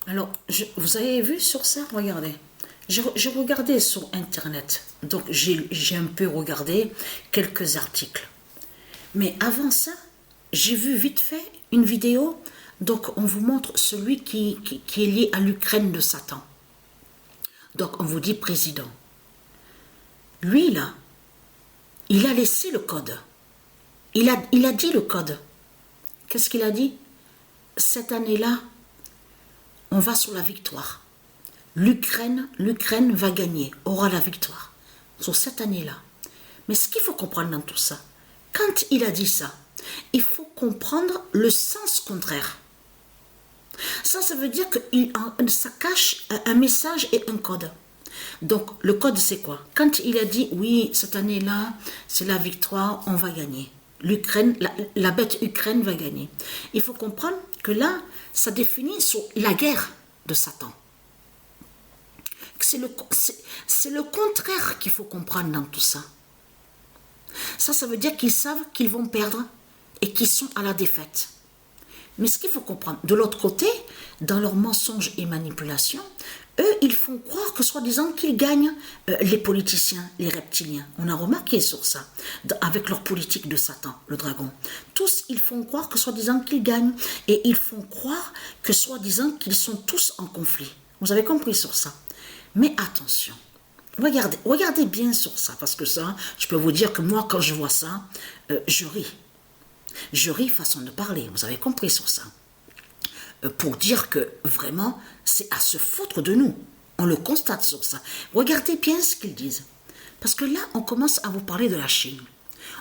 Alors, vous avez vu sur ça? Regardez. Je regardais sur Internet. Donc, j'ai un peu regardé quelques articles. Mais avant ça, j'ai vu vite fait une vidéo. Donc, on vous montre celui qui est lié à l'Ukraine de Satan. Donc, on vous dit président. Lui, là, il a laissé le code. Il a dit le code. Qu'est-ce qu'il a dit? Cette année-là, on va sur la victoire. L'Ukraine va gagner, aura la victoire. Sur cette année-là. Mais ce qu'il faut comprendre dans tout ça, quand il a dit ça, il faut comprendre le sens contraire. Ça veut dire que ça cache un message et un code. Donc, le code, c'est quoi? Quand il a dit, oui, cette année-là, c'est la victoire, on va gagner. L'Ukraine, la bête Ukraine va gagner. Il faut comprendre que là, ça définit sur la guerre de Satan. C'est le contraire qu'il faut comprendre dans tout ça. Ça veut dire qu'ils savent qu'ils vont perdre et qu'ils sont à la défaite. Mais ce qu'il faut comprendre, de l'autre côté, dans leurs mensonges et manipulations, eux, ils font croire que soi-disant qu'ils gagnent, les politiciens, les reptiliens. On a remarqué sur ça, avec leur politique de Satan, le dragon. Tous, ils font croire que soi-disant qu'ils gagnent, et ils font croire que soi-disant qu'ils sont tous en conflit. Vous avez compris sur ça? Mais attention, regardez bien sur ça, parce que ça, je peux vous dire que moi, quand je vois ça, je ris. Je ris façon de parler, vous avez compris sur ça. Pour dire que vraiment, c'est à se foutre de nous. On le constate sur ça. Regardez bien ce qu'ils disent. Parce que là, on commence à vous parler de la Chine.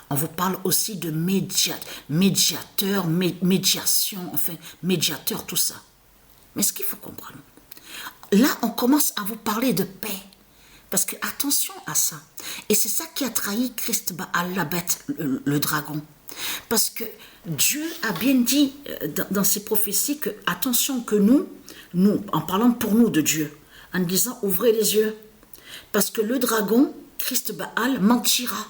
On vous parle aussi de médiateur, médiation, enfin, médiateur, tout ça. Mais ce qu'il faut comprendre, là, on commence à vous parler de paix. Parce que attention à ça. Et c'est ça qui a trahi Christ Baal, la bête, le dragon. Parce que Dieu a bien dit dans ses prophéties que, attention que nous, en parlant pour nous de Dieu, en disant ouvrez les yeux, parce que le dragon, Christ Baal, mentira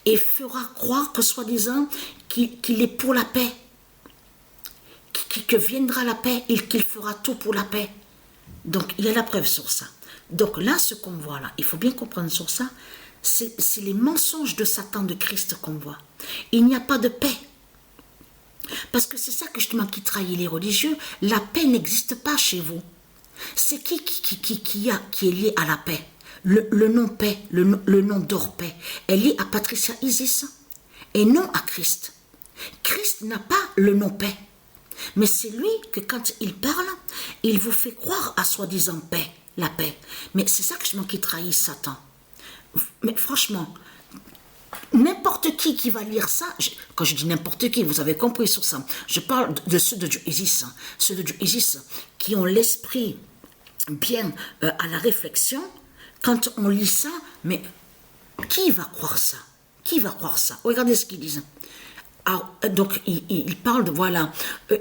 et fera croire que soi-disant qu'il est pour la paix, que viendra la paix et qu'il fera tout pour la paix. Donc il y a la preuve sur ça. Donc là, ce qu'on voit là, il faut bien comprendre sur ça, c'est les mensonges de Satan, de Christ qu'on voit. Il n'y a pas de paix. Parce que c'est ça que justement qui trahit les religieux. La paix n'existe pas chez vous. C'est qui est lié à la paix? Le nom paix, le nom d'or paix, est lié à Patricia Isis et non à Christ. Christ n'a pas le nom paix. Mais c'est lui que quand il parle, il vous fait croire à soi-disant paix, la paix. Mais c'est ça que justement qui trahit Satan. Mais franchement, n'importe qui va lire ça, quand je dis n'importe qui, vous avez compris sur ça, je parle de ceux de Dieu Isis, ceux de Dieu Isis qui ont l'esprit bien à la réflexion, quand on lit ça, mais qui va croire ça? Qui va croire ça? Regardez ce qu'ils disent. Donc, ils parlent de, voilà,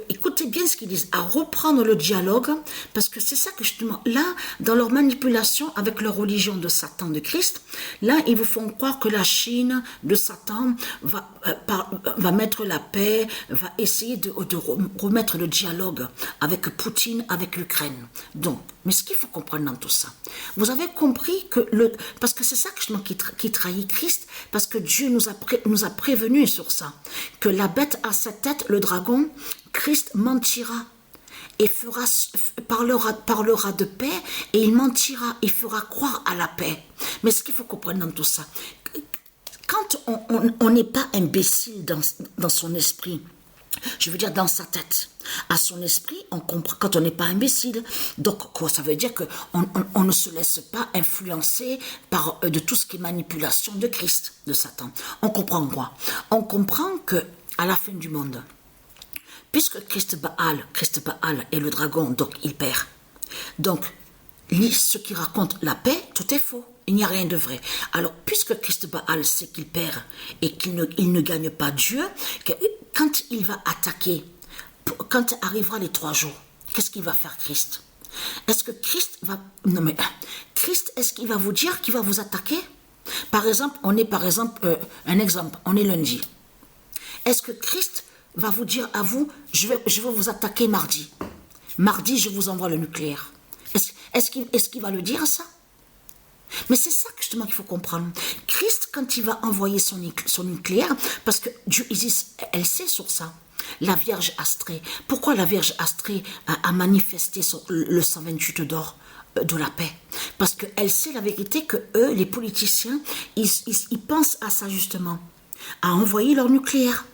écoutez bien ce qu'ils disent, à reprendre le dialogue, parce que c'est ça que justement, là, dans leur manipulation avec leur religion de Satan, de Christ, là, ils vous font croire que la Chine de Satan va mettre la paix, va essayer de remettre le dialogue avec Poutine, avec l'Ukraine. Donc, mais ce qu'il faut comprendre dans tout ça, vous avez compris que parce que c'est ça que justement qui trahit Christ, parce que Dieu nous a prévenus sur ça, que la bête à sa tête, le dragon, Christ mentira et parlera de paix et il mentira, il fera croire à la paix. Mais ce qu'il faut comprendre dans tout ça, quand on n'est pas imbécile dans son esprit, je veux dire dans sa tête, à son esprit, on comprend quand on n'est pas imbécile. Donc, quoi, ça veut dire qu'on ne se laisse pas influencer de tout ce qui est manipulation de Christ, de Satan. On comprend quoi? On comprend que à la fin du monde, puisque Christ Baal est le dragon, donc il perd. Donc, ce qui raconte la paix, tout est faux. Il n'y a rien de vrai. Alors, puisque Christ Baal sait qu'il perd et qu'il ne gagne pas Dieu, quand il va attaquer, quand arrivera les 3 jours, qu'est-ce qu'il va faire Christ? Est-ce que Christ va... Non mais, Christ, est-ce qu'il va vous dire qu'il va vous attaquer? Par exemple, un exemple, on est lundi. Est-ce que Christ va vous dire à vous, je vais vous attaquer mardi? Mardi, je vous envoie le nucléaire. Est-ce qu'il va le dire ça? Mais c'est ça justement qu'il faut comprendre. Christ, quand il va envoyer son nucléaire, parce que Dieu, Isis, elle sait sur ça. La Vierge Astrée. Pourquoi la Vierge Astrée a manifesté le 128 d'or de la paix? Parce qu'elle sait la vérité que eux, les politiciens, ils pensent à ça justement, à envoyer leur nucléaire.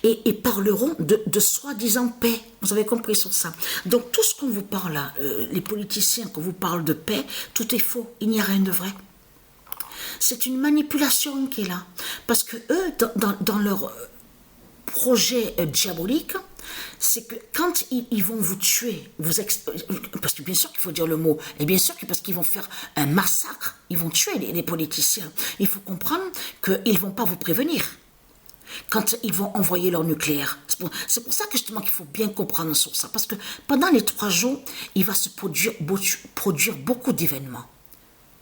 Et parleront de soi-disant paix. Vous avez compris sur ça. Donc tout ce qu'on vous parle là, les politiciens qu'on vous parle de paix, tout est faux. Il n'y a rien de vrai. C'est une manipulation qui est là. Parce que eux, dans leur projet diabolique, c'est que quand ils vont vous tuer, parce que bien sûr qu'il faut dire le mot, et bien sûr que parce qu'ils vont faire un massacre, ils vont tuer les politiciens. Il faut comprendre qu'ils ne vont pas vous prévenir quand ils vont envoyer leur nucléaire. C'est pour ça que justement qu'il faut bien comprendre sur ça. Parce que pendant les 3 jours, il va se produire beaucoup d'événements.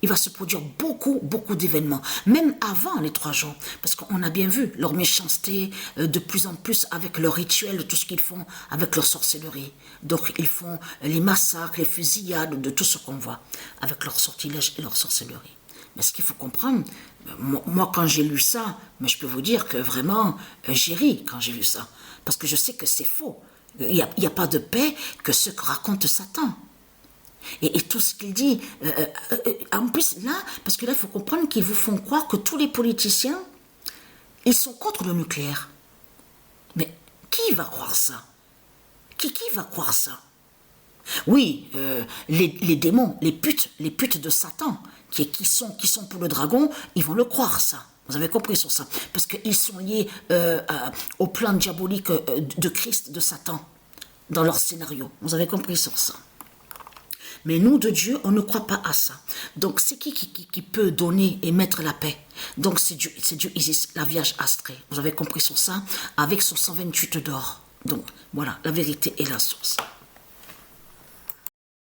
Il va se produire beaucoup d'événements. Même avant les 3 jours. Parce qu'on a bien vu leur méchanceté de plus en plus avec leurs rituels, de tout ce qu'ils font avec leur sorcellerie. Donc ils font les massacres, les fusillades, de tout ce qu'on voit avec leur sortilège et leur sorcellerie. Mais ce qu'il faut comprendre, moi quand j'ai lu ça, mais je peux vous dire que vraiment, j'ai ri quand j'ai lu ça. Parce que je sais que c'est faux. Il n'y a pas de paix que ce que raconte Satan. Et tout ce qu'il dit, en plus là, parce que là il faut comprendre qu'ils vous font croire que tous les politiciens, ils sont contre le nucléaire. Mais qui va croire ça? Qui va croire ça? Oui, les démons, les putes de Satan, qui sont pour le dragon, ils vont le croire ça. Vous avez compris sur ça? Parce qu'ils sont liés au plan diabolique de Christ, de Satan, dans leur scénario. Vous avez compris sur ça? Mais nous, de Dieu, on ne croit pas à ça. Donc, c'est qui peut donner et mettre la paix? Donc, c'est Dieu Isis, la Vierge Astrée. Vous avez compris sur ça? Avec son 128 d'or. Donc, voilà, la vérité est là sur ça.